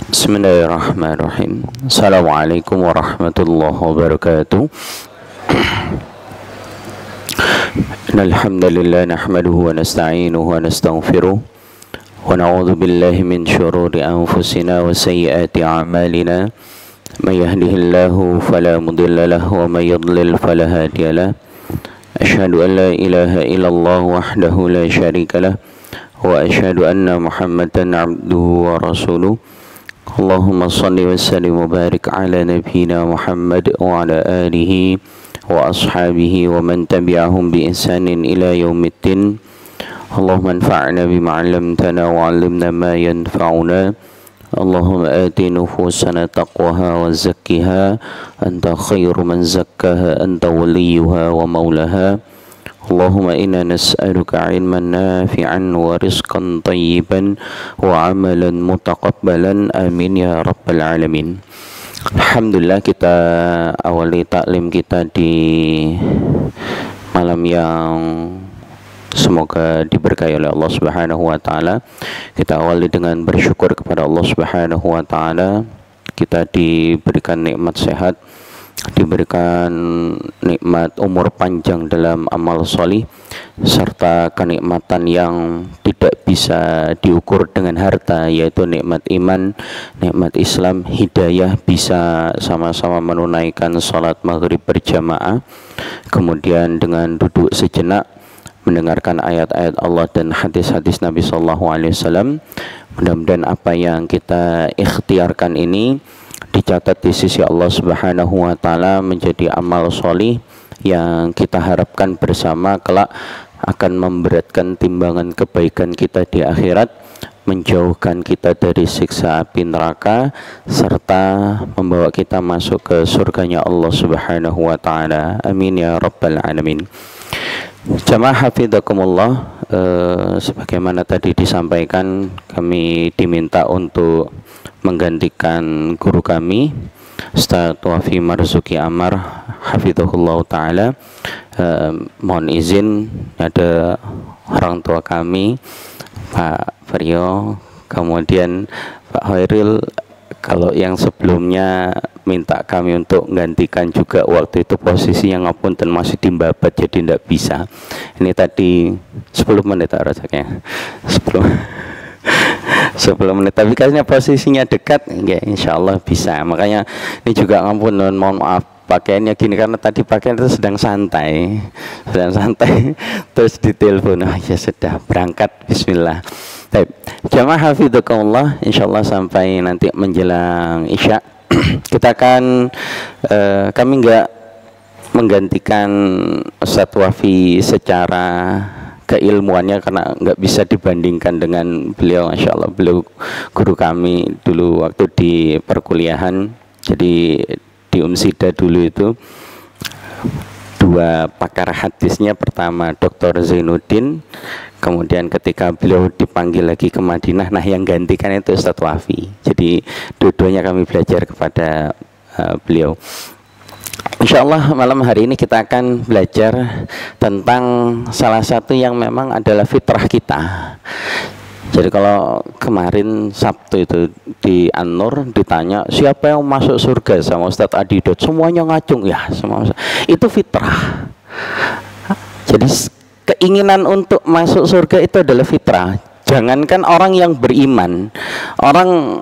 Bismillahirrahmanirrahim. Assalamualaikum warahmatullahi wabarakatuh. Innal hamdalillah nahmaduhu wa nasta'inuhu wa nastaghfiruh wa na'udzu billahi min shururi anfusina wa sayyiati a'malina. May yahdihillahu fala mudilla lahu wa may yudlil fala hadiya lahu. Asyhadu an la ilaha illallah wahdahu la syarika lahu wa asyhadu anna Muhammadan 'abduhu wa rasuluh. Allahumma salli wa sallim wa barik ala nabiyyina Muhammad wa ala alihi wa ashabihi wa man tabi'ahum bi ihsanin ila yaumiddin. Allahumma anfa'na bima 'allamtana wa 'allimna ma yanfa'una. Allahumma ati nufusana taqwaha wa zakkiha anta khairu man zakkaha anta waliyuha wa maulaha. Allahumma inna nas'aluka ilman nafi'an wa rizqan tayyiban wa amalan mutaqabbalan, amin ya rabbal alamin. Alhamdulillah, kita awali taklim kita di malam yang semoga diberkahi oleh Allah Subhanahu wa taala. Kita awali dengan bersyukur kepada Allah Subhanahu wa taala. Kita diberikan nikmat sehat, diberikan nikmat umur panjang dalam amal solih, serta kenikmatan yang tidak bisa diukur dengan harta, yaitu nikmat iman, nikmat Islam, hidayah, bisa sama-sama menunaikan salat maghrib berjamaah, kemudian dengan duduk sejenak mendengarkan ayat-ayat Allah dan hadis-hadis Nabi Sallallahu Alaihi Wasallam. Mudah-mudahan apa yang kita ikhtiarkan ini dicatat di sisi Allah Subhanahu wa taala menjadi amal solih yang kita harapkan bersama kelak akan memberatkan timbangan kebaikan kita di akhirat, menjauhkan kita dari siksa api neraka, serta membawa kita masuk ke surganya Allah Subhanahu wa taala. Amin ya rabbal alamin. Jamaah hafidhakumullah, sebagaimana tadi disampaikan, kami diminta untuk menggantikan guru kami Ustaz Wafi Marzuki Amar hafidhahullah ta'ala. Mohon izin, ada orang tua kami Pak Vario, kemudian Pak Hoiril. Kalau yang sebelumnya minta kami untuk menggantikan juga, waktu itu posisinya ngapunten masih di Mbabat, jadi tidak bisa. Ini tadi 10 menit rasanya 10 menit, tapi kayaknya posisinya dekat, ya insya Allah bisa. Makanya ini juga ngampun, mohon maaf pakaiannya gini karena tadi pakaian itu sedang santai terus ditelepon, ya sudah berangkat, bismillah. Baik, jamaah hafidhakumullah, insyaallah sampai nanti menjelang isya kita akan kami enggak menggantikan Ustaz Wafi secara keilmuannya karena enggak bisa dibandingkan dengan beliau. Insyaallah beliau guru kami dulu waktu di perkuliahan, jadi di Umsida dulu itu dua pakar hadisnya, pertama Dr. Zainuddin, kemudian ketika beliau dipanggil lagi ke Madinah, nah yang gantikan itu Ustadz Wafi. Jadi dua-duanya kami belajar kepada beliau. Insyaallah malam hari ini kita akan belajar tentang salah satu yang memang adalah fitrah kita. Jadi kalau kemarin Sabtu itu di An-Nur ditanya siapa yang masuk surga sama Ustadz Adidot, semuanya ngacung, ya semua. Itu fitrah. Jadi keinginan untuk masuk surga itu adalah fitrah. Jangankan orang yang beriman, orang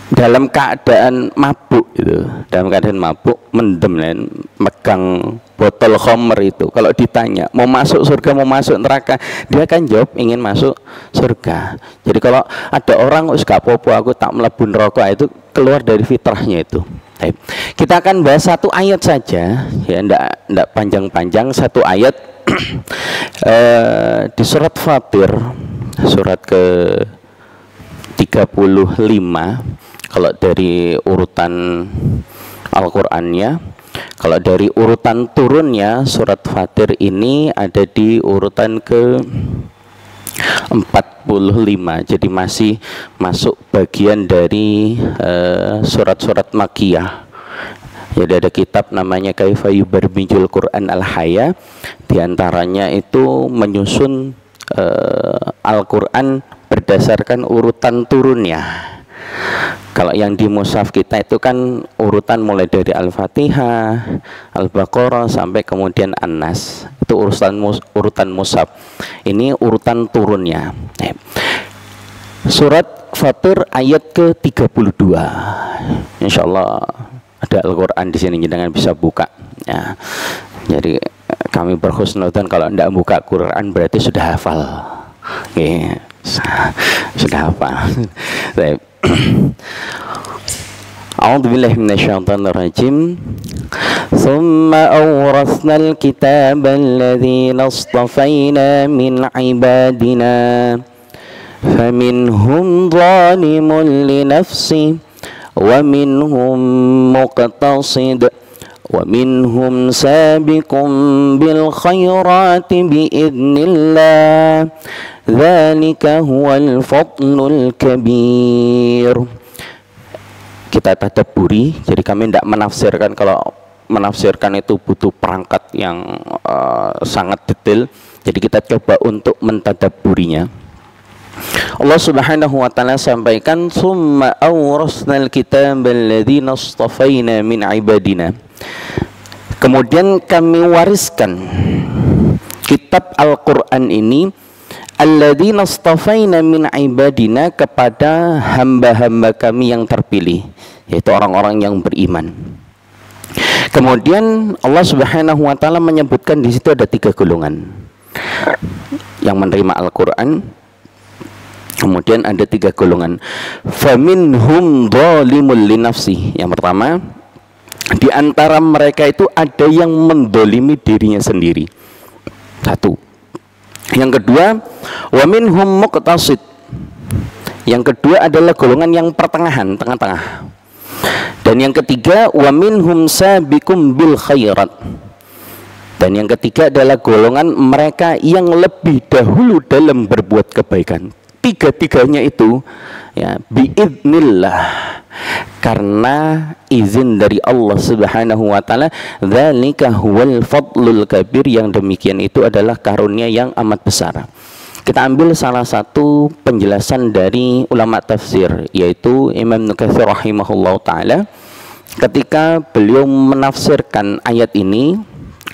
dalam keadaan mabuk itu, dalam keadaan mabuk, mendem, megang botol khamr itu, kalau ditanya mau masuk surga mau masuk neraka, dia akan jawab ingin masuk surga. Jadi kalau ada orang gak apa-apa aku tak mlebu neraka, itu keluar dari fitrahnya itu. Baik. Kita akan bahas satu ayat saja, ya ndak panjang-panjang, satu ayat di surat Fatir, surat ke 35 kalau dari urutan Al-Qur'annya. Kalau dari urutan turunnya, surat Fatir ini ada di urutan ke 45, jadi masih masuk bagian dari surat-surat Makkiyah. Jadi ada kitab namanya Kaifa Yubarrijul Quran Al-Haya, diantaranya itu menyusun Al-Quran berdasarkan urutan turunnya. Kalau yang di mushaf kita itu kan urutan mulai dari Al-Fatihah, Al-Baqarah sampai kemudian An-Nas. Itu urutan mushaf. Ini urutan turunnya. Surat Fatir ayat ke-32. Insyaallah ada Al-Qur'an di sini, jangan bisa buka ya. Jadi kami berhusnudzon kalau tidak buka Quran berarti sudah hafal. Sudah hafal. A'udzubillahi minasyaitonir rajim. Tsumma awrasnal kitaba alladhina istafaina min ibadina faminhum zalimun li nafsihi wa minhum muqtasid wa minhum sabiqun bil khairati bi idznillah dzalika huwal fadlul kabir. Kita tadabburi, jadi kami tidak menafsirkan. Kalau menafsirkan itu butuh perangkat yang sangat detail, jadi kita coba untuk mentadabburinya. Allah Subhanahu wa taala sampaikan summa awrasnal kitaba alladzina istafaina min ibadina. Kemudian kami wariskan kitab Al-Qur'an ini alladzina istafaina min ibadina kepada hamba-hamba kami yang terpilih, yaitu orang-orang yang beriman. Kemudian Allah Subhanahu wa taala menyebutkan di situ ada 3 golongan yang menerima Al-Qur'an. Kemudian ada 3 golongan. Faminhum zalimul linafsi. Yang pertama, di antara mereka itu ada yang mendolimi dirinya sendiri. 1. Yang kedua, wa minhum muqtasid. Yang kedua adalah golongan yang pertengahan, tengah-tengah. Dan yang ketiga, wa minhum sabiqum bil khairat. Dan yang ketiga adalah golongan mereka yang lebih dahulu dalam berbuat kebaikan. 3-tiganya itu ya biidznillah, karena izin dari Allah Subhanahu wa taala. Dzalika huwal fadlul kabir, yang demikian itu adalah karunia yang amat besar. Kita ambil salah satu penjelasan dari ulama tafsir, yaitu Imam Nukatsir rahimahullah taala, ketika beliau menafsirkan ayat ini,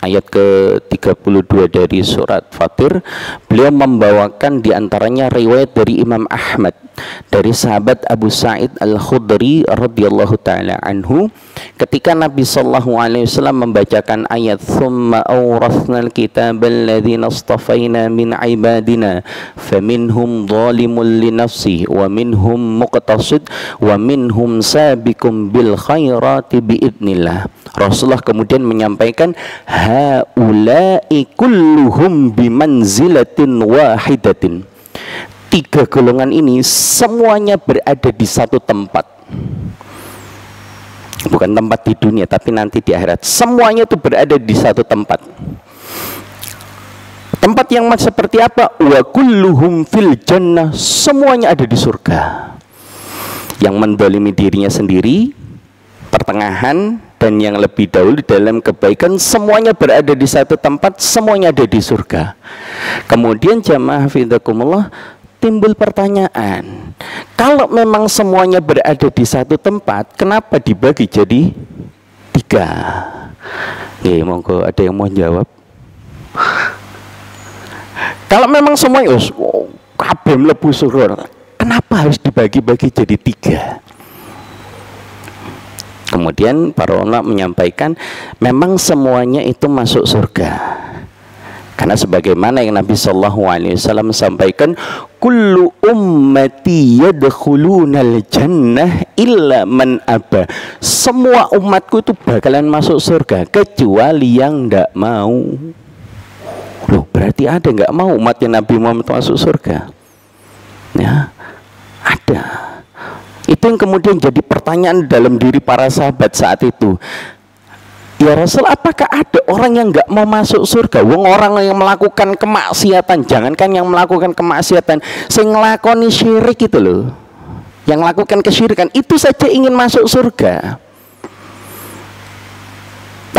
ayat ke-32 dari surat Fatir, beliau membawakan diantaranya riwayat dari Imam Ahmad dari sahabat Abu Sa'id Al-Khudri radhiyallahu ta'ala anhu, ketika Nabi sallallahu alaihi wasallam membacakan ayat tsumma awrasnal kitaba alladzina istafaina min ibadina faminhum zalimun li nafsihi wa minhum muqtasid wa minhum sabiqum bil khairati biidznillah. Rasulullah kemudian menyampaikan haula'i kulluhum bimanzilatin wahidatin. 3 golongan ini semuanya berada di satu tempat, bukan tempat di dunia tapi nanti di akhirat. Semuanya itu berada di satu tempat. Tempat yang seperti apa? Wa kulluhum fil jannah. Semuanya ada di surga. Yang mendolimi dirinya sendiri, pertengahan, dan yang lebih dahulu dalam kebaikan, semuanya berada di satu tempat, semuanya ada di surga. Kemudian jamaah hafizakumullah, timbul pertanyaan, kalau memang semuanya berada di satu tempat, kenapa dibagi jadi 3? Monggo ada yang mau jawab. Kalau memang semuanya kabeh mlebu surga, kenapa harus dibagi-bagi jadi 3? Kemudian para ulama menyampaikan, memang semuanya itu masuk surga. Karena sebagaimana yang Nabi sallallahu alaihi wasallam sampaikan, kullu ummati yadkhulunal jannah illa man aba. Semua umatku itu bakalan masuk surga kecuali yang enggak mau. Loh, berarti ada enggak mau umatnya Nabi Muhammad masuk surga? Ya, ada. Itu yang kemudian jadi pertanyaan dalam diri para sahabat saat itu. Ya Rasul, apakah ada orang yang nggak mau masuk surga? Wong orang yang melakukan kemaksiatan, jangankan yang melakukan kemaksiatan, sing nglakoni syirik itu loh, yang melakukan kesyirikan itu saja ingin masuk surga.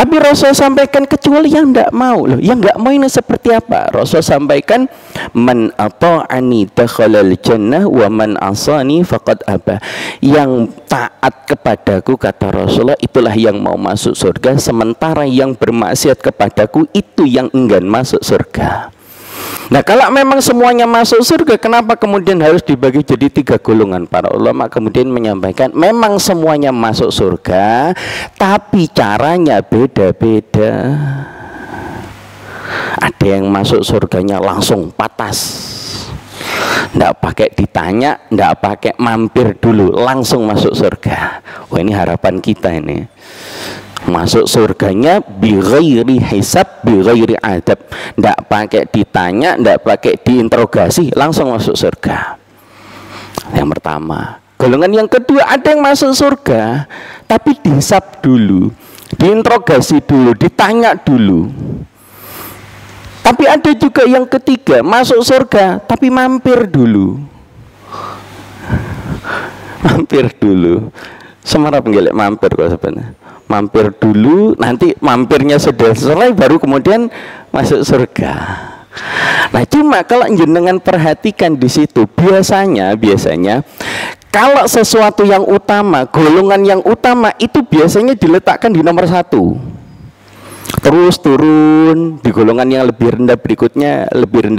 Tapi Rasul sampaikan kecuali yang tidak mau. Loh, yang nggak mau ini seperti apa? Rasul sampaikan, man ata'ani dakhalal jannah wa man asani faqad aba. Yang taat kepadaku, kata Rasulullah, itulah yang mau masuk surga, sementara yang bermaksiat kepadaku itu yang enggan masuk surga. Nah, kalau memang semuanya masuk surga, kenapa kemudian harus dibagi jadi 3 golongan? Para ulama kemudian menyampaikan, memang semuanya masuk surga, tapi caranya beda-beda. Ada yang masuk surganya langsung patas, nggak pakai ditanya, nggak pakai mampir dulu, langsung masuk surga. Wah, ini harapan kita ini. Masuk surganya bi ghairi hisab, bi ghairi adab, ndak pakai ditanya, ndak pakai diinterogasi, langsung masuk surga. Yang pertama. Golongan yang kedua, ada yang masuk surga tapi dihisab dulu, diinterogasi dulu, ditanya dulu. Tapi ada juga yang ketiga, masuk surga tapi mampir dulu. Mampir dulu. Semarang penggilek mampir kok sebenarnya. Mampir dulu, nanti mampirnya sudah selesai baru kemudian masuk surga. Nah, cuma kalau jenengan perhatikan di situ, biasanya kalau sesuatu yang utama, golongan yang utama itu biasanya diletakkan di nomor 1. Terus turun di golongan yang lebih rendah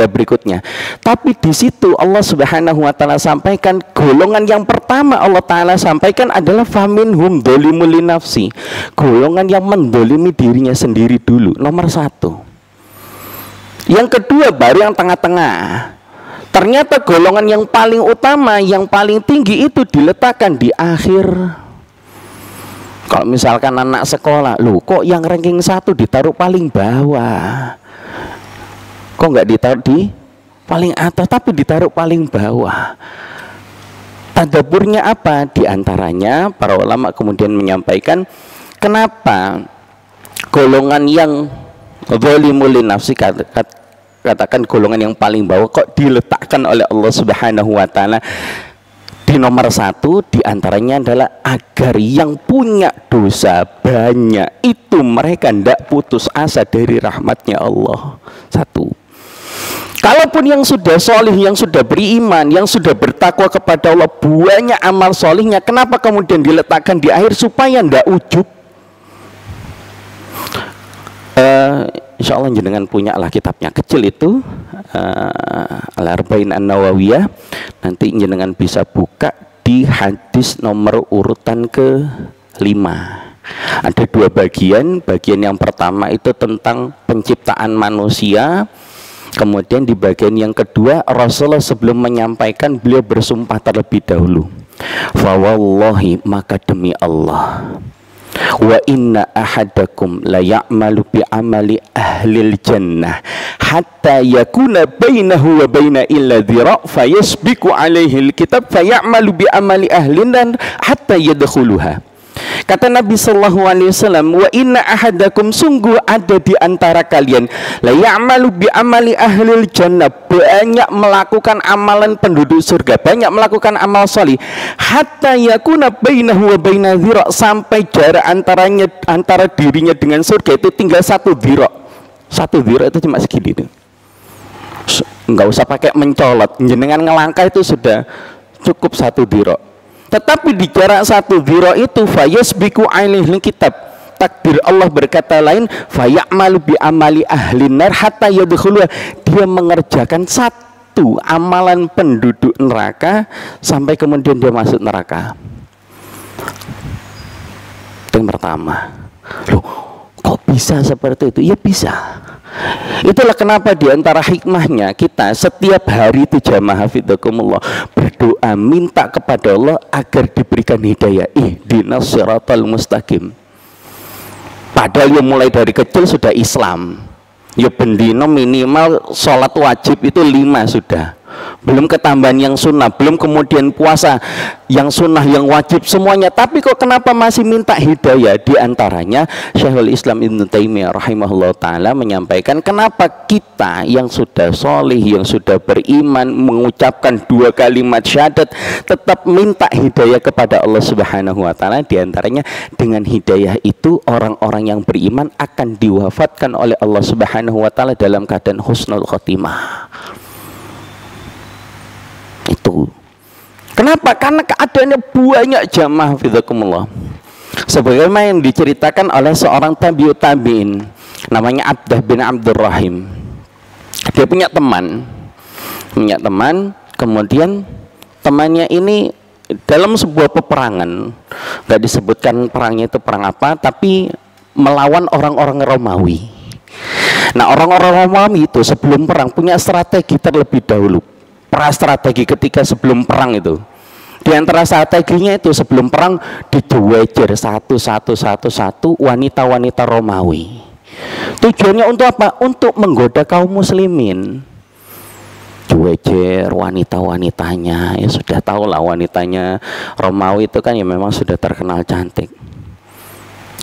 berikutnya. Tapi di situ Allah Subhanahu wa taala sampaikan, golongan yang pertama Allah taala sampaikan adalah faminhum dzalimul linafsi. Golongan yang mendolimi dirinya sendiri dulu, nomor 1. Yang kedua baru yang tengah-tengah. Ternyata golongan yang paling utama, yang paling tinggi itu diletakkan di akhir. Kalau misalkan anak sekolah, loh kok yang ranking 1 ditaruh paling bawah, kok nggak ditaruh di paling atas tapi ditaruh paling bawah? Tadaburnya apa? Di antaranya para ulama kemudian menyampaikan, kenapa golongan yang zalimul linafsi, katakan golongan yang paling bawah, kok diletakkan oleh Allah Subhanahu wa taala di nomor 1? Di antaranya adalah agar yang punya dosa banyak itu mereka tidak putus asa dari rahmatnya Allah. 1. Kalaupun yang sudah solih, yang sudah beriman, yang sudah bertakwa kepada Allah, banyak amal solihnya, kenapa kemudian diletakkan di akhir? Supaya tidak ujub. Insya Allah jenengan punya lah kitabnya, kecil itu, Al-Arba'in An-Nawawiyah. Nanti jenengan bisa buka di hadis nomor urutan ke-5. Ada 2 bagian. Bagian yang pertama itu tentang penciptaan manusia. Kemudian di bagian yang kedua, Rasulullah sebelum menyampaikan, beliau bersumpah terlebih dahulu. Fa wallahi, maka demi Allah, wa inna ahadakum la ya'malu bi amali ahlil jannah hatta yakuna bainahu wa baina illa dhira' fayasbiqu alaihi alkitab fayamalu bi amali ahlin dan hatta yadkhuluha. Kata Nabi sallallahu alaihi wasallam, wa inna ahadakum, sungguh ada di antara kalian, la ya'malu bi amali ahlil jannah, banyak melakukan amalan penduduk surga, banyak melakukan amal solih, hatta yakuna bainahu wa baina dhira', sampai jarak antara dirinya dengan surga itu tinggal 1 dhira'. 1 dhira' itu cuma segini tuh. Enggak usah pakai mencolot, jenengan ngelangkah itu sudah cukup 1 dhira'. Tetapi di jarak 1 dhira' itu fayasbiqu alaihil kitab, takdir Allah berkata lain, fayamalu bi amali ahlin nar hatta yadkhuluha, dia mengerjakan 1 amalan penduduk neraka sampai kemudian dia masuk neraka. Yang pertama. Loh, kok bisa seperti itu? Ya bisa. Itulah kenapa di antara hikmahnya kita setiap hari itu jamaah hafidzakumullah berdoa minta kepada Allah agar diberikan hidayah, ihdinas siratal mustaqim. Padahal ya mulai dari kecil sudah Islam, ya bendino minimal sholat wajib itu 5 sudah, belum ketambahan yang sunnah, belum kemudian puasa yang sunnah, yang wajib semuanya. Tapi kok kenapa masih minta hidayah? Di antaranya Syekhul Islam Ibnu Taimiyah rahimahullah taala menyampaikan, kenapa kita yang sudah solih, yang sudah beriman, mengucapkan 2 kalimat syahadat tetap minta hidayah kepada Allah Subhanahu wa taala. Di antaranya dengan hidayah itu orang-orang yang beriman akan diwafatkan oleh Allah Subhanahu wa taala dalam keadaan husnul khotimah. Itu kenapa? Karena keadaannya banyak jamaah fizakumullah. Sebagaimana yang diceritakan oleh seorang tabi'ut tabi'in namanya Abdah bin Abdurrahim. Dia punya teman, kemudian temannya ini dalam sebuah peperangan, nggak disebutkan perangnya itu perang apa, tapi melawan orang-orang Romawi. Nah, orang-orang Romawi itu sebelum perang punya strategi terlebih dahulu. Strategi ketika sebelum perang itu, di antara strateginya itu sebelum perang dijewer satu wanita-wanita Romawi. Tujuannya untuk apa? Untuk menggoda kaum muslimin. Jewer wanita-wanitanya, ya sudah tahu lah wanitanya Romawi itu kan ya memang sudah terkenal cantik.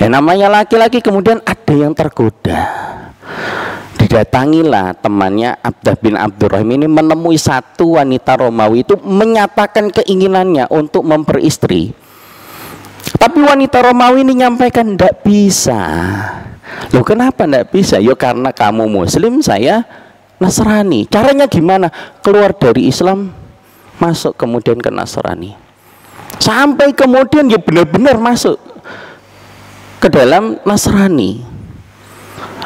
Ya namanya laki-laki, kemudian ada yang tergoda. Didatangilah temannya Abdah bin Abdurrahim ini menemui satu wanita Romawi itu menyatakan keinginannya untuk memperistri. Tapi wanita Romawi ini nyampaikan tidak bisa. Loh, kenapa tidak bisa? Yo karena kamu Muslim, saya Nasrani. Caranya gimana? Keluar dari Islam, masuk kemudian ke Nasrani. Sampai kemudian ya benar-benar masuk ke dalam Nasrani.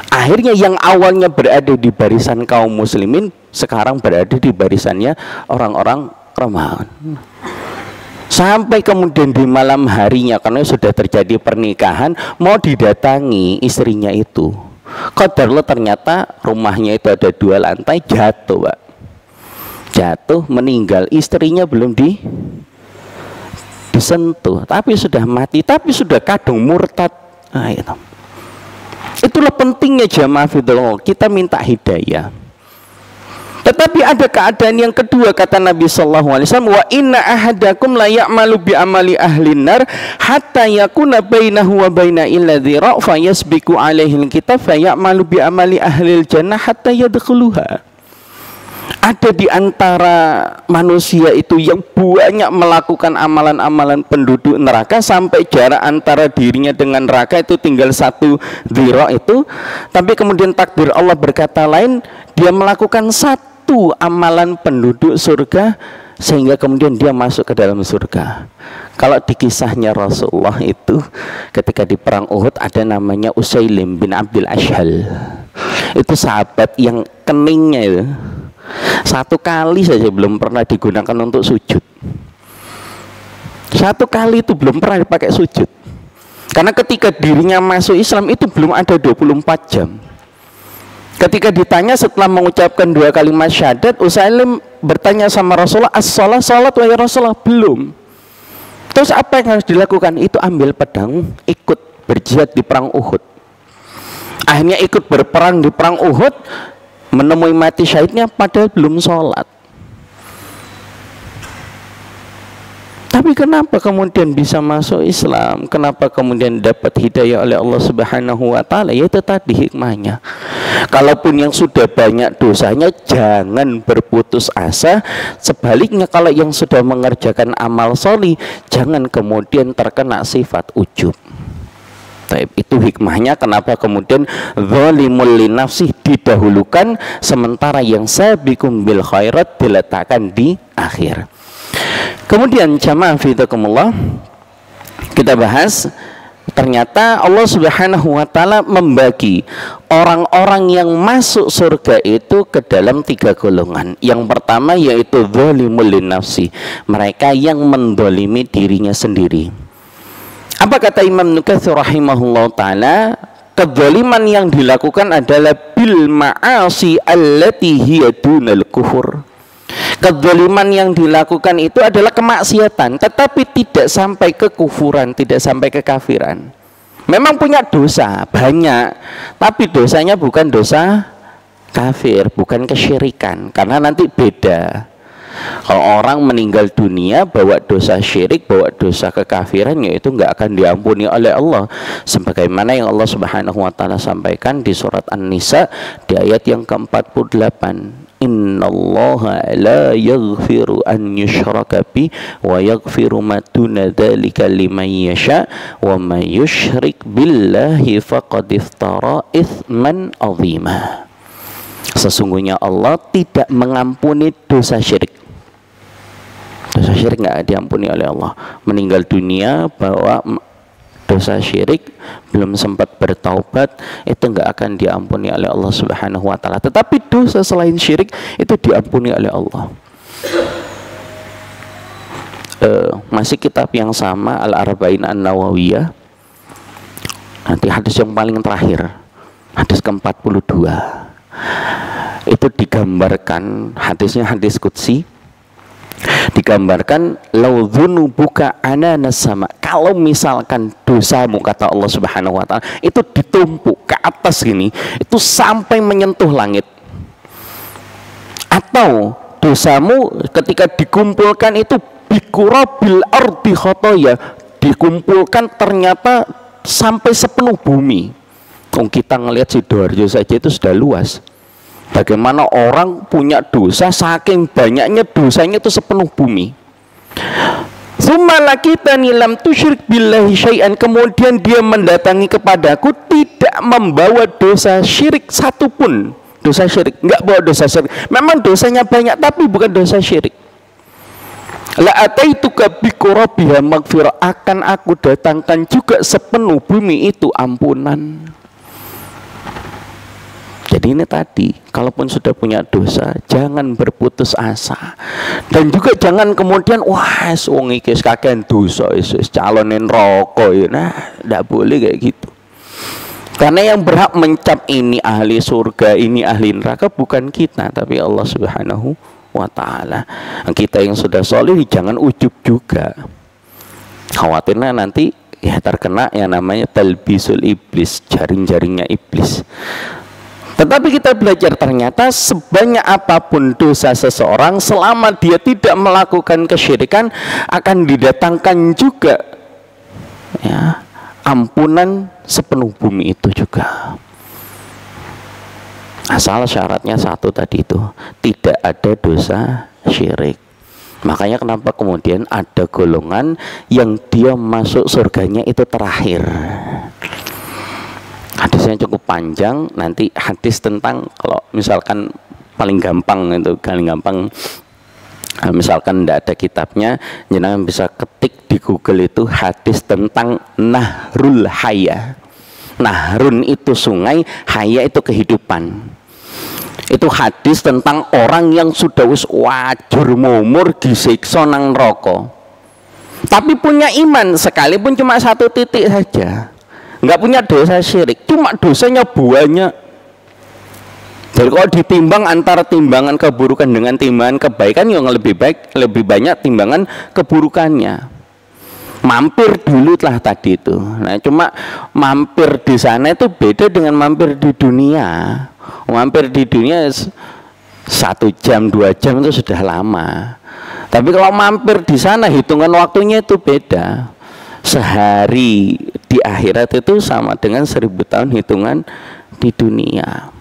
Akhirnya yang awalnya berada di barisan kaum muslimin sekarang berada di barisannya orang-orang Romawi. Sampai kemudian di malam harinya, karena sudah terjadi pernikahan, mau didatangi istrinya itu. Qadarullah ternyata rumahnya itu ada 2 lantai, jatuh Pak. Jatuh meninggal, istrinya belum disentuh, tapi sudah mati, tapi sudah kadung murtad. Nah, itu. Itulah pentingnya jamaah fiddillah, kita minta hidayah. Tetapi ada keadaan yang kedua, kata Nabi sallallahu alaihi wasallam, wa inna ahadakum la ya'malu bi amali ahlin nar hatta yakuna bainahu wa baina illadzi fa yasbiqu alaihi alkitab fa ya'malu bi amali ahlil jannah hatta yadkhuluha. Ada di antara manusia itu yang banyak melakukan amalan-amalan penduduk neraka sampai jarak antara dirinya dengan neraka itu tinggal 1 dhira itu. Tapi kemudian takdir Allah berkata lain, dia melakukan 1 amalan penduduk surga sehingga kemudian dia masuk ke dalam surga. Kalau di kisahnya Rasulullah itu ketika di perang Uhud ada namanya Usailim bin Abdul Ashhal. Itu sahabat yang keningnya itu 1 kali saja belum pernah digunakan untuk sujud. 1 kali itu belum pernah dipakai sujud. Karena ketika dirinya masuk Islam itu belum ada 24 jam. Ketika ditanya setelah mengucapkan 2 kalimat syahadat, Usailim bertanya sama Rasulullah, as-shalah, salat wa ya Rasulullah? Belum. Terus apa yang harus dilakukan? Itu ambil pedang, ikut berjihad di perang Uhud. Akhirnya ikut berperang di perang Uhud, menemui mati syahidnya padahal belum sholat. Tapi kenapa kemudian bisa masuk Islam? Kenapa kemudian dapat hidayah oleh Allah Subhanahu wa taala? Yaitu tadi hikmahnya. Kalaupun yang sudah banyak dosanya, jangan berputus asa. Sebaliknya kalau yang sudah mengerjakan amal sholih, jangan kemudian terkena sifat ujub. Itu hikmahnya kenapa kemudian zalimul linafsih didahulukan sementara yang sabiqum bil khairat diletakkan di akhir. Kemudian jamaah fidakumullah, kita bahas ternyata Allah Subhanahu wa taala membagi orang-orang yang masuk surga itu ke dalam 3 golongan. Yang pertama yaitu zalimul linafsih, mereka yang mendolimi dirinya sendiri. Apa kata Imam Nukatsir rahimahullah ta'ala? Kezaliman yang dilakukan adalah bil ma'asi allati hiya dunal kufur. Kezaliman yang dilakukan itu adalah kemaksiatan, tetapi tidak sampai ke kufuran, tidak sampai ke kafiran. Memang punya dosa banyak, tapi dosanya bukan dosa kafir, bukan kesyirikan, karena nanti beda. Kalau orang meninggal dunia bawa dosa syirik, bawa dosa kekafiran, yaitu nggak akan diampuni oleh Allah. Sebagaimana yang Allah Subhanahu wa taala sampaikan di surat An-Nisa di ayat yang ke-48. Innallaha la yaghfiru an yushraka bi wa yaghfiru ma duna dzalika liman yasha wa may yusyrik billahi faqad iftara itsman 'azima. Sesungguhnya Allah tidak mengampuni dosa syirik. Dosa syirik nggak diampuni oleh Allah. Meninggal dunia bawa dosa syirik, belum sempat bertaubat, itu nggak akan diampuni oleh Allah Subhanahu wa taala. Tetapi dosa selain syirik itu diampuni oleh Allah. Masih kitab yang sama, Al-Arba'in An-Nawawiyah. Nanti hadis yang paling terakhir, hadis ke-42. Itu digambarkan, hadisnya hadis qudsi, digambarkan laudzunubuka ananas sama. Kalau misalkan dosamu, kata Allah Subhanahu wa taala, itu ditumpuk ke atas gini, itu sampai menyentuh langit. Atau dosamu ketika dikumpulkan itu bikurabil ardi khotoya, dikumpulkan ternyata sampai sepenuh bumi. Kita ngelihat Sidoarjo saja itu sudah luas. Bagaimana orang punya dosa, saking banyaknya dosanya itu sepenuh bumi. Tsummalakitani lam tusyrik billahi syai'an, kemudian dia mendatangi kepadaku tidak membawa dosa syirik satupun. Dosa syirik, enggak bawa dosa syirik. Memang dosanya banyak tapi bukan dosa syirik. La ataituka biqurabiha maghfirah, akan aku datangkan juga sepenuh bumi itu ampunan. Jadi ini tadi, kalaupun sudah punya dosa, jangan berputus asa. Dan juga jangan kemudian, wah, wong iki kakean dosa, calonin rokok. Nah, tidak boleh kayak gitu. Karena yang berhak mencap ini ahli surga, ini ahli neraka bukan kita, tapi Allah Subhanahu wa taala. Kita yang sudah soleh jangan ujub juga. Khawatirnya nanti ya terkena yang namanya talbisul iblis, jaring-jaringnya iblis. Tetapi kita belajar ternyata sebanyak apapun dosa seseorang, selama dia tidak melakukan kesyirikan, akan didatangkan juga ya ampunan sepenuh bumi itu juga. Asal syaratnya satu tadi itu, tidak ada dosa syirik. Makanya kenapa kemudian ada golongan yang dia masuk surganya itu terakhir. Hadisnya cukup panjang, nanti hadis tentang, kalau misalkan paling gampang itu, misalkan tidak ada kitabnya, jangan bisa ketik di Google itu hadis tentang Nahrul Haya. Nahrun itu sungai, haya itu kehidupan. Itu hadis tentang orang yang sudah wis wajur mumur disiksa nang neraka, tapi punya iman sekalipun cuma satu titik saja. Nggak punya dosa syirik, cuma dosanya banyak. Jadi kalau ditimbang antara timbangan keburukan dengan timbangan kebaikan, yang lebih baik, lebih banyak timbangan keburukannya. Mampir dulu lah tadi itu. Nah, cuma mampir di sana itu beda dengan mampir di dunia. Mampir di dunia 1 jam, 2 jam itu sudah lama. Tapi kalau mampir di sana hitungan waktunya itu beda. Sehari di akhirat itu sama dengan 1000 tahun hitungan di dunia.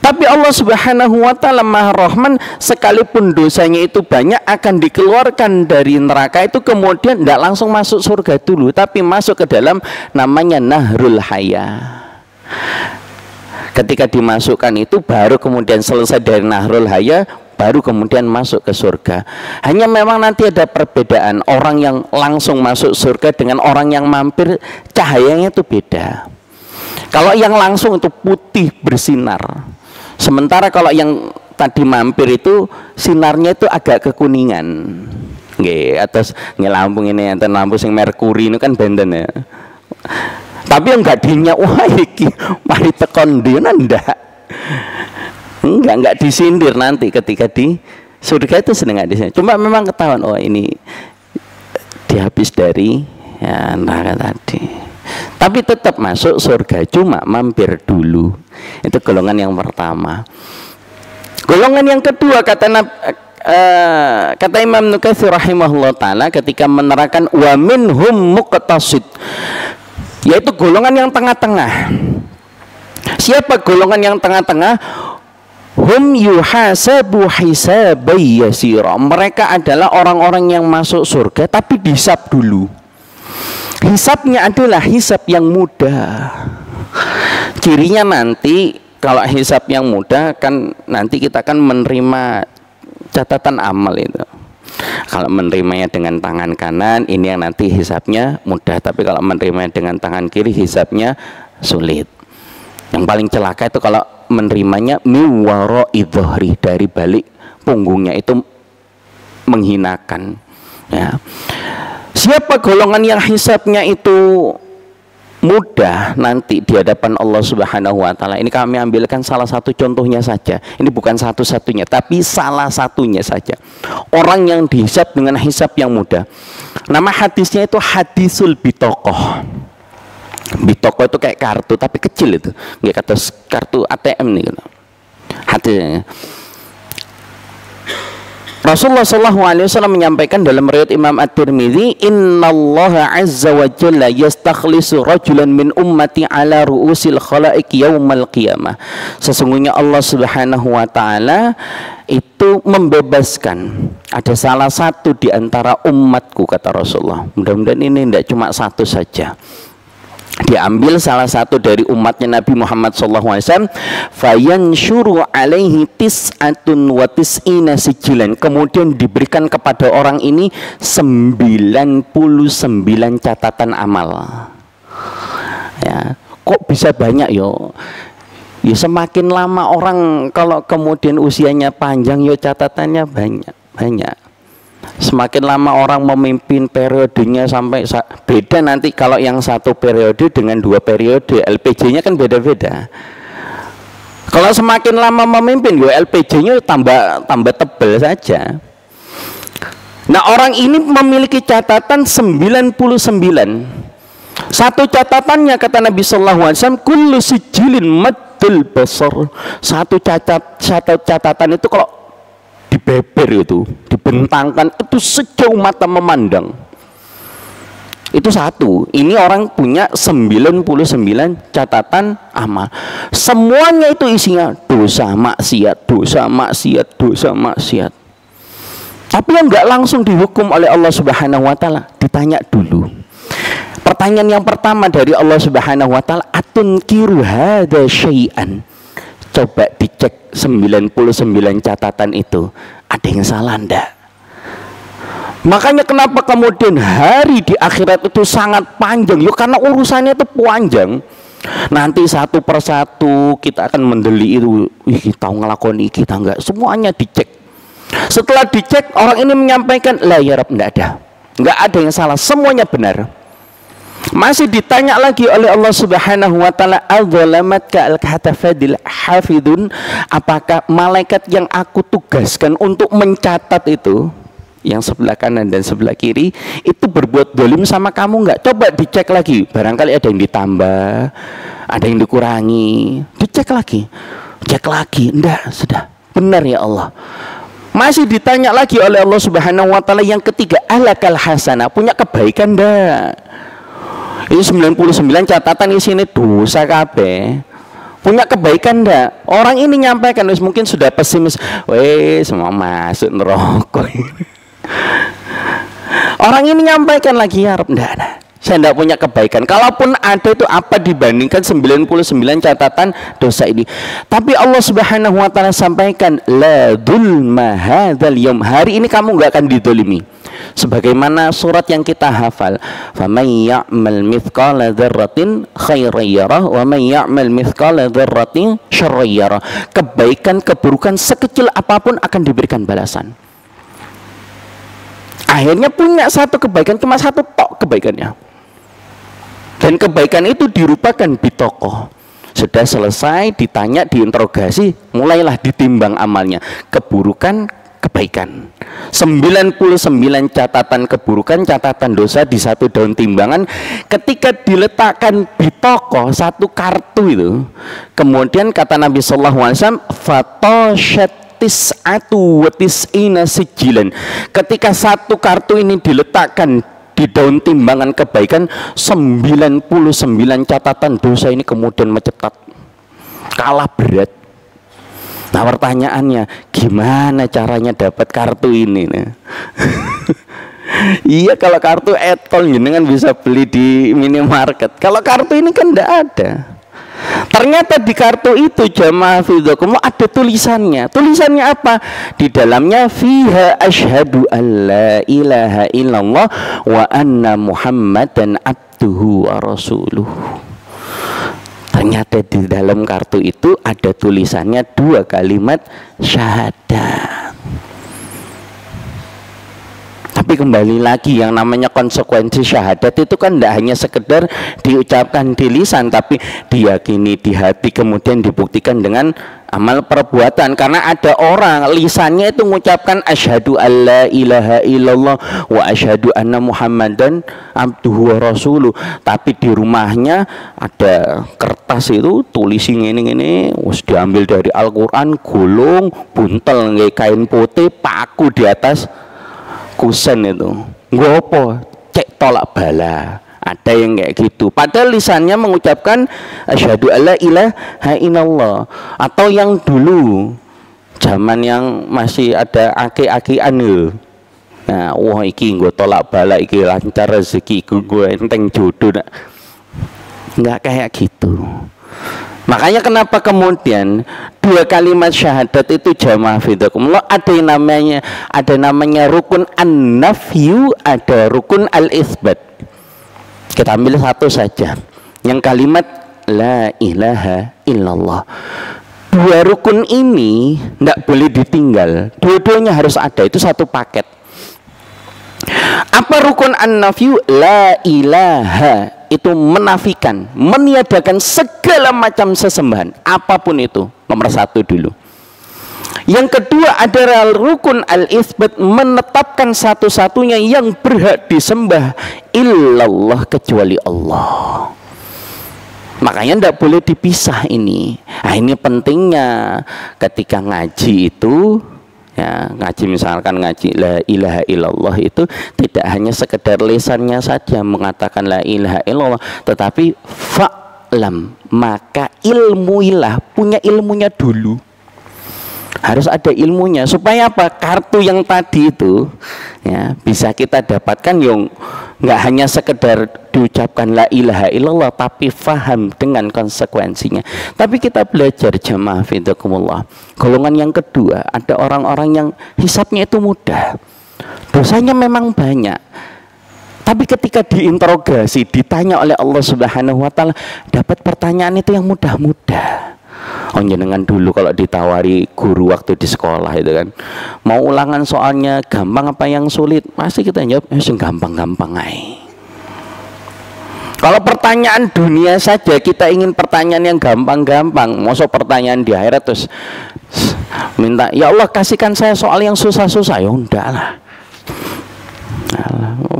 Tapi Allah Subhanahu wa taala Maha Rahman, sekalipun dosanya itu banyak akan dikeluarkan dari neraka itu, kemudian tidak langsung masuk surga dulu, tapi masuk ke dalam namanya Nahrul Haya. Ketika dimasukkan itu baru kemudian selesai dari Nahrul Haya, baru kemudian masuk ke surga. Hanya memang nanti ada perbedaan, orang yang langsung masuk surga dengan orang yang mampir, cahayanya itu beda. Kalau yang langsung itu putih bersinar, sementara kalau yang tadi mampir itu sinarnya itu agak kekuningan. Nggih, atas lampu ini, enten lampu sing merkuri itu kan benden ya. Tapi yang enggak dinya, wah iki mari tekon dina ndak. Enggak disindir nanti ketika di surga itu seneng di sini. Cuma memang ketahuan, oh ini dihabis dari ya neraka tadi. Tapi tetap masuk surga, cuma mampir dulu. Itu golongan yang pertama. Golongan yang kedua, kata kata Imam Nukatsir rahimahullah taala ketika menerangkan wa minhum muqtasid, yaitu golongan yang tengah-tengah. Siapa golongan yang tengah-tengah? Hum yuhasabu hisabay yasira. Mereka adalah orang-orang yang masuk surga tapi dihisab dulu. Hisabnya adalah hisab yang mudah. Cirinya nanti kalau hisab yang mudah kan nanti kita akan menerima catatan amal itu. Kalau menerimanya dengan tangan kanan, ini yang nanti hisabnya mudah. Tapi kalau menerimanya dengan tangan kiri, hisabnya sulit. Yang paling celaka itu kalau menerimanya miwaro idhri, dari balik punggungnya, itu menghinakan. Ya. Siapa golongan yang hisabnya itu mudah nanti di hadapan Allah Subhanahu wa taala? Ini kami ambilkan salah satu contohnya saja. Ini bukan satu-satunya, tapi salah satunya saja. Orang yang dihisab dengan hisab yang mudah. Nama hadisnya itu hadisul bitokoh. Bitokoh itu kayak kartu tapi kecil itu. Nggak kata kartu ATM nih. Hadisnya. Rasulullah SAW menyampaikan dalam riwayat Imam At-Tirmidzi, Innallaha azza wa jalla yastakhlisu rajulan min ummati ala ru'usil khalaiq yaumal qiyamah. Sesungguhnya Allah Subhanahu wa taala itu membebaskan ada salah satu di antara umatku, kata Rasulullah. Mudah-mudahan ini tidak cuma satu saja. Diambil salah satu dari umatnya Nabi Muhammad SAW, fayanshuru alaihi tis'atun wa tis'ina sijilan, kemudian diberikan kepada orang ini 99 catatan amal. Ya, kok bisa banyak yo? Ya semakin lama orang kalau kemudian usianya panjang, yo catatannya banyak. Semakin lama orang memimpin periodenya sampai beda nanti kalau yang satu periode dengan dua periode, LPJ-nya kan beda-beda. Kalau semakin lama memimpin, LPJ-nya tambah tebal saja. Nah, orang ini memiliki catatan 99. Satu catatannya, kata Nabi sallallahu alaihi wasallam, kullu sijilin maddul basar. Satu catatan itu kalau dibeber itu, dibentangkan itu sejauh mata memandang. Itu satu. Ini orang punya 99 catatan amal. Semuanya itu isinya dosa maksiat, dosa maksiat, dosa maksiat. Tapi yang nggak langsung dihukum oleh Allah Subhanahu wa taala, ditanya dulu. Pertanyaan yang pertama dari Allah Subhanahu wa taala, atunkiru hadza syai'an. Coba dicek 99 catatan itu, ada yang salah ndak? Makanya kenapa kemudian hari di akhirat itu sangat panjang? Yuk karena urusannya itu panjang. Nanti satu persatu kita akan mendeli itu, kita ngelakoni, kita enggak, semuanya dicek. Setelah dicek, orang ini menyampaikan, la ya Rabb, enggak ada yang salah, semuanya benar. Masih ditanya lagi oleh Allah Subhanahu wa taala, adzalamatka al-hatafadil hafidun, apakah malaikat yang aku tugaskan untuk mencatat itu, yang sebelah kanan dan sebelah kiri, itu berbuat zalim sama kamu enggak? Coba dicek lagi, barangkali ada yang ditambah, ada yang dikurangi, dicek lagi, cek lagi, enggak, sudah benar ya Allah. Masih ditanya lagi oleh Allah Subhanahu wa taala yang ketiga, alakal hasanah, punya kebaikan enggak? Ini 99 catatan isinya dosa kabeh. Punya kebaikan ndak? Orang ini nyampaikan, mungkin sudah pesimis, semua masuk neraka. Orang ini nyampaikan lagi, ya Rabb, ndak, saya ndak punya kebaikan. Kalaupun ada itu apa dibandingkan 99 catatan dosa ini. Tapi Allah Subhanahu wa taala sampaikan, la dzulma hadzal yaum, hari ini kamu nggak akan didolimi. Sebagaimana surat yang kita hafal, faman ya'mal mithqala dzarratin khairan yarah wa man ya'mal mithqala dzarratin syarran yarah. Kebaikan keburukan sekecil apapun akan diberikan balasan. Akhirnya punya satu kebaikan, cuma satu tok kebaikannya. Dan kebaikan itu dirupakan bitokoh. Sudah selesai ditanya, diinterogasi, mulailah ditimbang amalnya. Keburukan, kebaikan. 99 catatan keburukan, catatan dosa di satu daun timbangan. Ketika diletakkan di toko satu kartu itu, kemudian kata Nabi sallallahu alaihi wasallam, fatoshat tis'atu wa tis'ina sijilan. Ketika satu kartu ini diletakkan di daun timbangan kebaikan, 99 catatan dosa ini kemudian mencetat. Kalah berat. Nah pertanyaannya, gimana caranya dapat kartu ini? Nah. Iya, kalau kartu etol jenengan bisa beli di minimarket. Kalau kartu ini kan tidak ada. Ternyata di kartu itu jamaah fidakumullah ada tulisannya. Tulisannya apa? Di dalamnya fiha asyhadu alla ilaha illallah wa anna muhammadan abduhu wa rasuluh. Ternyata di dalam kartu itu ada tulisannya 2 kalimat syahadat. Tapi kembali lagi, yang namanya konsekuensi syahadat itu kan tidak hanya sekedar diucapkan di lisan, tapi diyakini di hati, kemudian dibuktikan dengan amal perbuatan. Karena ada orang lisannya itu mengucapkan asyhadu alla ilaha illallah wa asyhadu anna muhammadan abduhu wa rasuluh, tapi di rumahnya ada kertas itu tulisin ini wis diambil dari Al-Qur'an, gulung buntel nggih kain putih, paku di atas kusen itu. Ngopo? Cek tolak bala. Ada yang kayak gitu. Padahal lisannya mengucapkan asyhadu alla ilaha illallah. Atau yang dulu zaman yang masih ada aki-akian lho. Nah, wah iki nggo tolak bala, iki lancar rezeki, gue enteng jodoh. Enggak kayak gitu. Makanya kenapa kemudian 2 kalimat syahadat itu jamaah fidakumullah ada namanya rukun an-nafyu, ada rukun al-isbat. Kita ambil satu saja, yang kalimat la ilaha illallah. 2 rukun ini tidak boleh ditinggal, dua-duanya harus ada, itu satu paket. Apa rukun an-nafyu? La ilaha, itu menafikan, meniadakan segala macam sesembahan, apapun itu, nomor 1 dulu. Yang kedua adalah rukun al-isbat, menetapkan satu-satunya yang berhak disembah illallah, kecuali Allah. Makanya tidak boleh dipisah ini. Nah, ini pentingnya ketika ngaji itu. Ya, ngaji misalkan ngaji la ilaha illallah itu tidak hanya sekedar lisannya saja mengatakan la ilaha illallah, tetapi fa'lam, maka ilmuilah, punya ilmunya dulu. Harus ada ilmunya supaya apa? Kartu yang tadi itu ya bisa kita dapatkan yang nggak hanya sekedar diucapkan la ilaha illallah, tapi faham dengan konsekuensinya. Tapi kita belajar jamaah fidakumullah. Golongan yang kedua, ada orang-orang yang hisabnya itu mudah, dosanya memang banyak, tapi ketika diinterogasi, ditanya oleh Allah Subhanahu wa Ta'ala, dapat pertanyaan itu yang mudah-mudah. Oh, jenengan dulu kalau ditawari guru waktu di sekolah itu kan, mau ulangan soalnya gampang apa yang sulit, pasti kita jawab yang gampang-gampang aja. Kalau pertanyaan dunia saja kita ingin pertanyaan yang gampang-gampang, masa pertanyaan di akhirat terus minta ya Allah kasihkan saya soal yang susah-susah, ya enggak lah.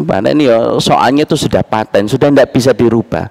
Padahal ini ya soalnya itu sudah paten, sudah tidak bisa dirubah.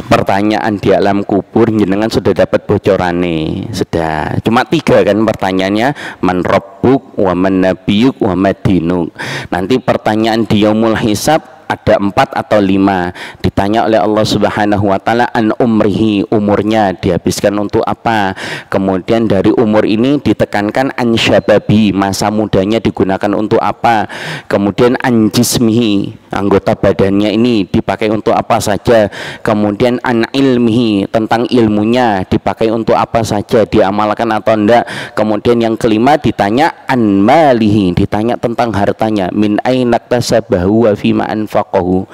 Pertanyaan di alam kubur jenengan sudah dapat bocoran nih, sudah cuma 3 kan pertanyaannya, man rabbuk wa man nabiyuk wa madinuk. Nanti pertanyaan di yaumul hisab ada 4 atau 5, ditanya oleh Allah Subhanahu wa Ta'ala an umrihi, umurnya dihabiskan untuk apa, kemudian dari umur ini ditekankan an syababi, masa mudanya digunakan untuk apa, kemudian an jismihi, anggota badannya ini dipakai untuk apa saja, kemudian an ilmihi, tentang ilmunya dipakai untuk apa saja, diamalkan atau enggak, kemudian yang kelima ditanya an malihi, ditanya tentang hartanya, min aina iktasabahu wa fima anfaqahu,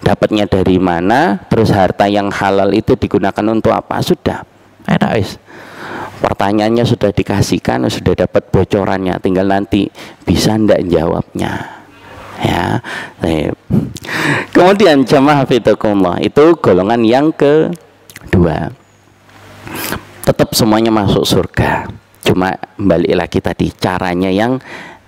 dapatnya dari mana, terus harta yang halal itu digunakan untuk apa. Sudah enak, pertanyaannya sudah dikasihkan, sudah dapat bocorannya, tinggal nanti bisa ndak jawabnya ya. Kemudian jamaah fidakumullah, itu golongan yang kedua, tetap semuanya masuk surga, cuma balik lagi tadi caranya yang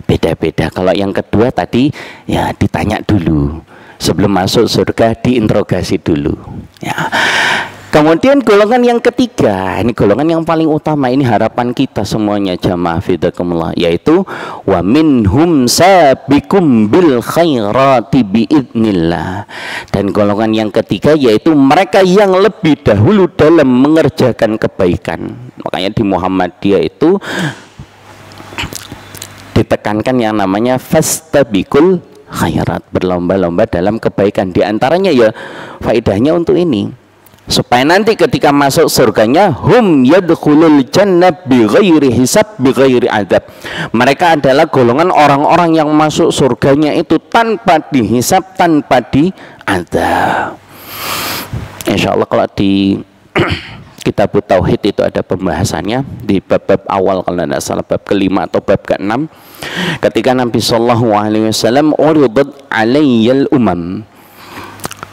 beda-beda. Kalau yang kedua tadi ya ditanya dulu, sebelum masuk surga diinterogasi dulu ya. Kemudian golongan yang ketiga, ini golongan yang paling utama, ini harapan kita semuanya jamaah fidakumullah, yaitu wa minhum sabiqum bil khairati biidznillah. Dan golongan yang ketiga yaitu mereka yang lebih dahulu dalam mengerjakan kebaikan. Makanya di Muhammadiyah itu ditekankan yang namanya fastabiqul khairat, berlomba-lomba dalam kebaikan. Di antaranya ya faedahnya untuk ini, supaya nanti ketika masuk surganya hum yadkhulul jannah bighairi hisab bighairi adab. Mereka adalah golongan orang-orang yang masuk surganya itu tanpa dihisab, tanpa diadab. Insyaallah kalau di Kitab Tauhid itu ada pembahasannya di bab-bab awal, kalau tidak salah bab ke-5 atau bab ke-6, ketika Nabi sallallahu alaihi wasallam uridat alayyal umam,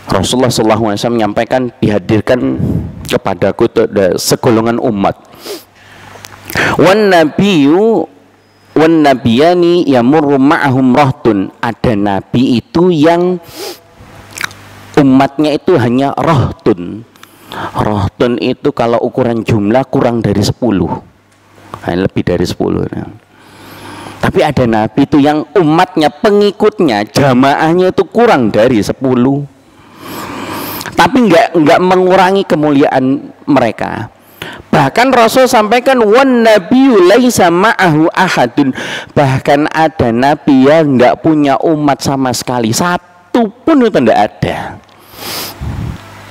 Rasulullah SAW menyampaikan, dihadirkan kepadaku itu ada segolongan umat. Wan nabiyani yamurru ma'ahum rahtun. Ada nabi itu yang umatnya itu hanya rahtun. Rahtun itu kalau ukuran jumlah kurang dari 10, lebih dari 10. Tapi ada nabi itu yang umatnya, pengikutnya, jamaahnya itu kurang dari 10. Tapi enggak mengurangi kemuliaan mereka. Bahkan Rasul sampaikan wan nabiyyu laisa ma'ahu ahadun. Bahkan ada nabi yang enggak punya umat sama sekali, satu pun itu enggak ada.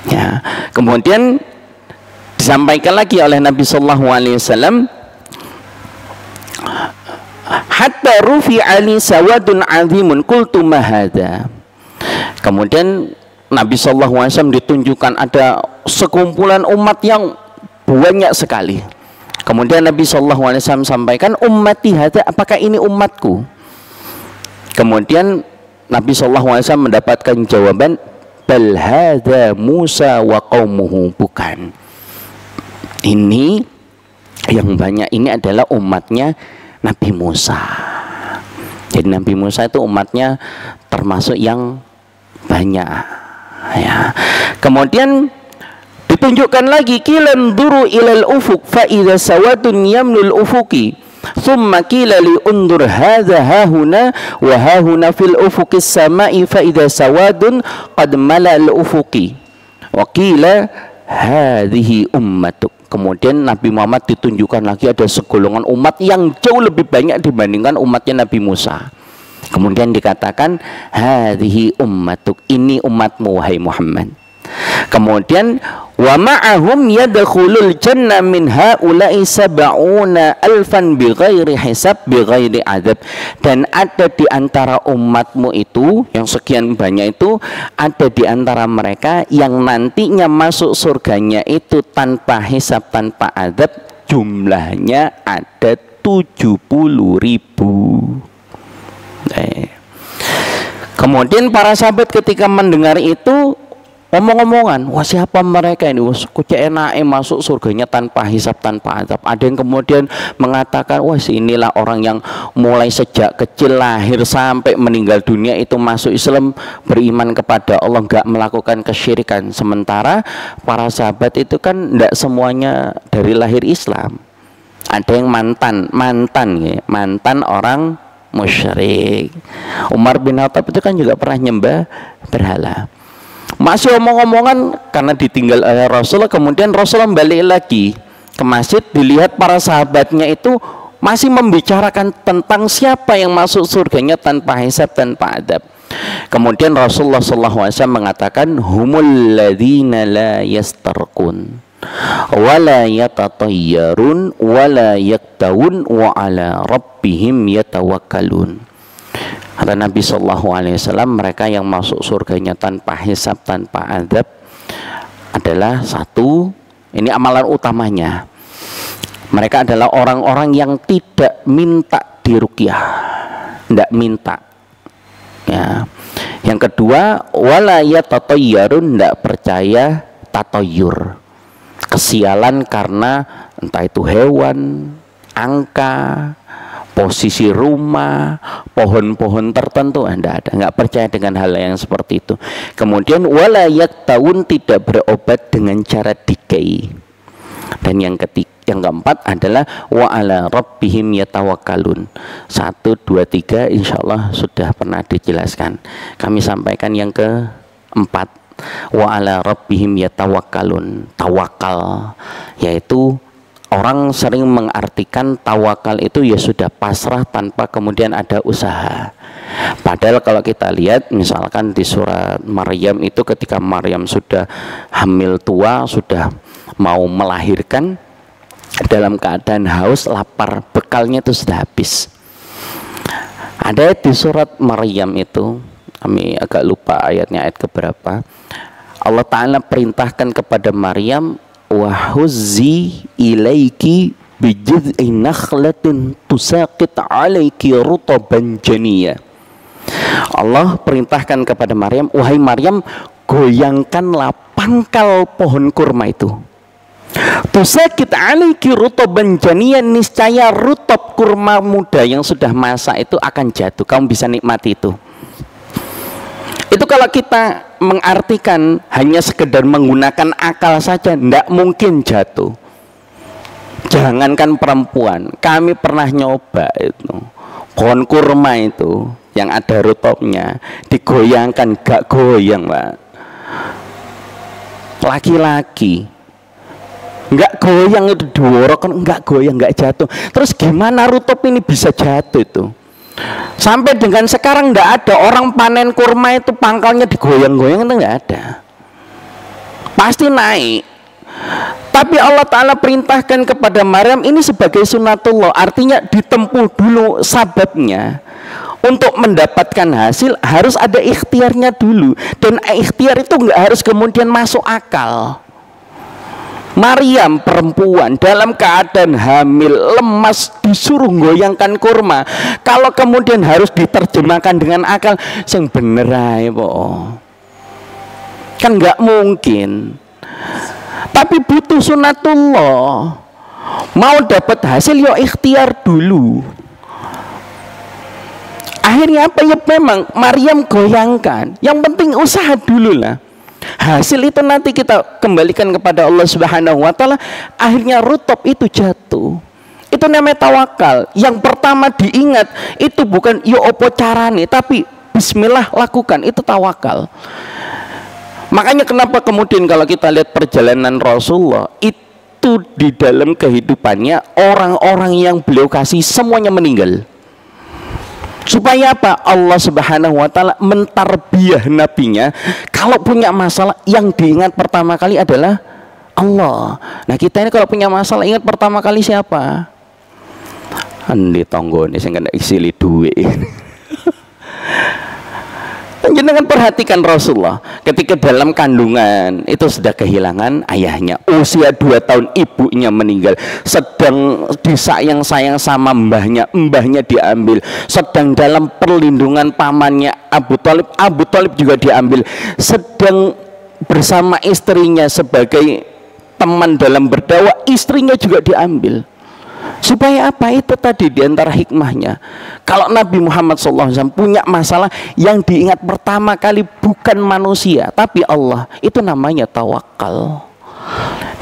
Ya, kemudian disampaikan lagi oleh Nabi sallallahu alaihi wasallam, hatta rufi'a li sawadun 'azimun qultu ma hadza. Kemudian Nabi SAW ditunjukkan ada sekumpulan umat yang banyak sekali. Kemudian Nabi SAW sampaikan, ummati hadza, apakah ini umatku? Kemudian Nabi SAW mendapatkan jawaban, bal hadza Musa wa qaumuhu, bukan. Ini yang banyak ini adalah umatnya Nabi Musa. Jadi Nabi Musa itu umatnya termasuk yang banyak. Ya. Kemudian ditunjukkan lagi, kilan duru ilal ufuk fa idza sawadun yamlul ufuki thumma qila li undur hadza hahuna wa hahuna fil ufuqis samai fa idza sawadun qad malal ufuqi wa qila hadhihi ummatuk. Kemudian Nabi Muhammad ditunjukkan lagi ada segolongan umat yang jauh lebih banyak dibandingkan umatnya Nabi Musa. Kemudian dikatakan hadhihi ummatuk, ini umatmu wahai Muhammad. Kemudian wa ma'ahum yadkhulul jannah min haula'i sab'una alfan bighairi hisab bighairi adab. Dan ada di antara umatmu itu yang sekian banyak itu, ada di antara mereka yang nantinya masuk surganya itu tanpa hisab, tanpa adab. Jumlahnya ada 70.000. Kemudian para sahabat ketika mendengar itu omong-omongan, wah siapa mereka ini, kok enake masuk surganya tanpa hisab, tanpa azab. Ada yang kemudian mengatakan, wah inilah orang yang mulai sejak kecil lahir sampai meninggal dunia itu masuk Islam, beriman kepada Allah, enggak melakukan kesyirikan. Sementara para sahabat itu kan enggak semuanya dari lahir Islam. Ada yang mantan orang musyrik. Umar bin Khattab itu kan juga pernah nyembah berhala. Masih omong-omongan karena ditinggal oleh Rasulullah. Kemudian Rasulullah balik lagi ke masjid, dilihat para sahabatnya itu masih membicarakan tentang siapa yang masuk surganya tanpa hisab, tanpa adab. Kemudian Rasulullah SAW mengatakan, humul ladzina la yastarqun wala yatatayyarun wala yaktawun wa ala rabbihim yatawakkalun. Kata Nabi SAW, mereka yang masuk surganya tanpa hisab, tanpa azab adalah satu, ini amalan utamanya, mereka adalah orang-orang yang tidak minta diruqyah, tidak minta ya. Yang kedua, wala yatatayyarun, tidak percaya tatoyur, kesialan karena entah itu hewan, angka, posisi rumah, pohon-pohon tertentu, Anda ada, nggak percaya dengan hal yang seperti itu. Kemudian wala yaktawun, tidak berobat dengan cara dikai. Dan yang keempat adalah wa ala rabbihim yatawakkalun. 1, 2, 3 insyaallah sudah pernah dijelaskan. Kami sampaikan yang keempat, wa ala rabbihim yatawakkalun. Tawakal yaitu orang sering mengartikan tawakal itu ya sudah pasrah tanpa kemudian ada usaha. Padahal kalau kita lihat misalkan di surat Maryam itu, ketika Maryam sudah hamil tua, sudah mau melahirkan, dalam keadaan haus, lapar, bekalnya itu sudah habis. Ada di surat Maryam itu, kami agak lupa ayatnya, ayat keberapa, Allah Ta'ala perintahkan kepada Maryam, wahuzzi ilaiki bijid'i nakhlatin tusaqit alaiki rutaban janiyya. Allah perintahkan kepada Maryam, wahai Maryam, goyangkanlah pangkal pohon kurma itu. Tusaqit alaiki rutaban janiyya, niscaya rutab kurma muda yang sudah masak itu akan jatuh, kamu bisa nikmati itu. Itu kalau kita mengartikan hanya sekedar menggunakan akal saja, tidak mungkin jatuh. Jangankan perempuan, kami pernah nyoba itu pohon kurma itu yang ada rutopnya, digoyangkan gak goyang, Pak. Laki-laki nggak goyang itu, diworokan nggak goyang, nggak jatuh. Terus gimana rutop ini bisa jatuh itu? Sampai dengan sekarang tidak ada orang panen kurma itu pangkalnya digoyang-goyang, itu nggak ada. Pasti naik. Tapi Allah Ta'ala perintahkan kepada Maryam ini sebagai sunatullah, artinya ditempuh dulu sababnya. Untuk mendapatkan hasil harus ada ikhtiarnya dulu, dan ikhtiar itu nggak harus kemudian masuk akal. Maryam perempuan dalam keadaan hamil, lemas, disuruh goyangkan kurma. Kalau kemudian harus diterjemahkan dengan akal, sing bener ae po, kan nggak mungkin. Tapi butuh sunatullah. Mau dapat hasil yo ikhtiar dulu. Akhirnya apa ya, memang Maryam goyangkan. Yang penting usaha dulu lah. Hasil itu nanti kita kembalikan kepada Allah Subhanahu wa Ta'ala. Akhirnya rutop itu jatuh. Itu namanya tawakal. Yang pertama diingat itu bukan yo opo carane, tapi bismillah lakukan, itu tawakal. Makanya kenapa kemudian kalau kita lihat perjalanan Rasulullah itu, di dalam kehidupannya orang-orang yang beliau kasih semuanya meninggal. Supaya apa? Allah Subhanahu wa Ta'ala mentarbiyah nabinya, kalau punya masalah yang diingat pertama kali adalah Allah. Nah kita ini kalau punya masalah ingat pertama kali siapa? Andi tonggo ini saya kena isili duit. Jangan perhatikan Rasulullah ketika dalam kandungan itu sudah kehilangan ayahnya, usia 2 tahun ibunya meninggal, sedang disayang-sayang sama mbahnya, mbahnya diambil, sedang dalam perlindungan pamannya Abu Thalib juga diambil, sedang bersama istrinya sebagai teman dalam berdakwah, istrinya juga diambil. Supaya apa? Itu tadi diantara hikmahnya. Kalau Nabi Muhammad SAW punya masalah, yang diingat pertama kali bukan manusia tapi Allah, itu namanya tawakal.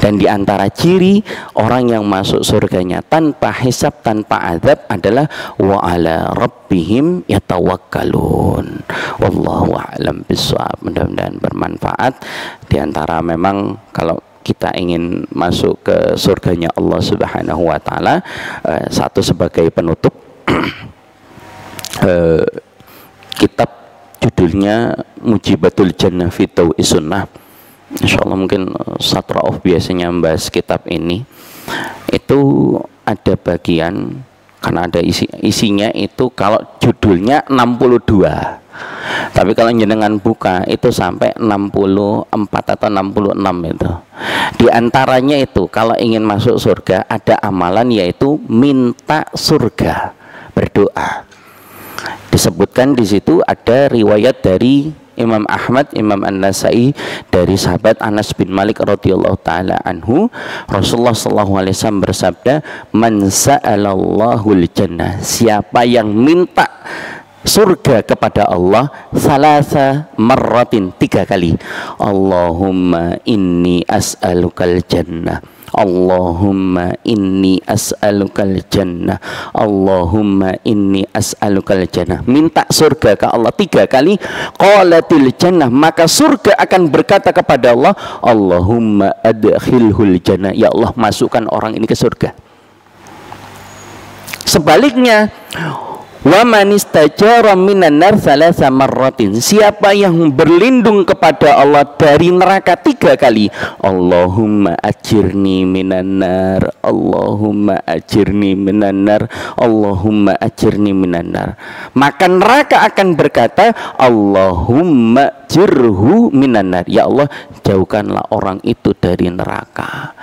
Dan diantara ciri orang yang masuk surganya tanpa hisab, tanpa azab adalah wa ala rabbihim yatawakkalun. Wallahu a'lam bishawab. Mudah-mudahan bermanfaat. Diantara memang kalau kita ingin masuk ke surganya Allah Subhanahu wa Ta'ala, satu sebagai penutup, kitab judulnya Mujibatul Jannah fi Tau'is Sunnah. Insyaallah mungkin Satrauf biasanya membahas kitab ini. Itu ada bagian, karena ada isinya itu, kalau judulnya 62, tapi kalau jenengan buka itu sampai 64 atau 66 itu. Di antaranya itu kalau ingin masuk surga ada amalan, yaitu minta surga, berdoa. Disebutkan di situ ada riwayat dari Imam Ahmad, Imam An-Nasai dari sahabat Anas bin Malik radhiyallahu taala anhu, Rasulullah sallallahu alaihi wasallam bersabda, "Man sa'alallahul jannah." Siapa yang minta surga kepada Allah salasa marratin, 3 kali. Allahumma inni as'alukal jannah, Allahumma inni as'alukal jannah, Allahumma inni as'alukal jannah. Minta surga ke Allah 3 kali. Qalatil jannah, maka surga akan berkata kepada Allah, Allahumma adkhilhul jannah, ya Allah masukkan orang ini ke surga. Sebaliknya, wa man istajara minan nar thalatha marratin, siapa yang berlindung kepada Allah dari neraka 3 kali, Allahumma ajirni minan nar, Allahumma ajirni minan nar, Allahumma ajirni minan nar, maka neraka akan berkata, Allahumma jirhu minan nar, ya Allah jauhkanlah orang itu dari neraka.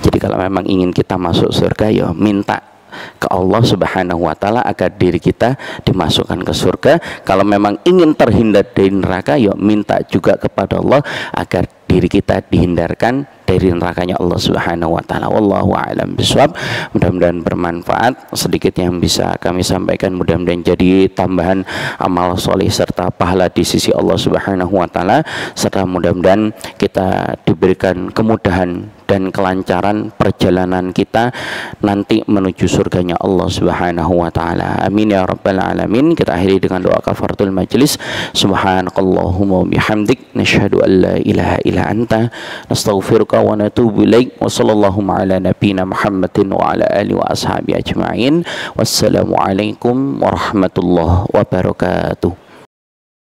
Jadi kalau memang ingin kita masuk surga, ya minta ke Allah Subhanahu wa taala agar diri kita dimasukkan ke surga. Kalau memang ingin terhindar dari neraka, ya minta juga kepada Allah agar diri kita dihindarkan dari nerakanya Allah Subhanahu wa taala. Wallahu a'lam bishawab. Mudah-mudahan bermanfaat. Sedikit yang bisa kami sampaikan, mudah-mudahan jadi tambahan amal soleh serta pahala di sisi Allah Subhanahu wa taala, serta mudah-mudahan kita diberikan kemudahan dan kelancaran perjalanan kita nanti menuju surganya Allah Subhanahu wa taala. Amin ya rabbal alamin. Kita akhiri dengan doa kafaratul majelis. Subhanakallahumma wa bihamdik, nasyhadu an la ilaha illa anta, nastaghfiruka wa natubu ilaik. Wa sallallahu ala nabiyyina Muhammadin wa ala alihi wa ashabi ajma'in. Wassalamu alaikum warahmatullahi wabarakatuh.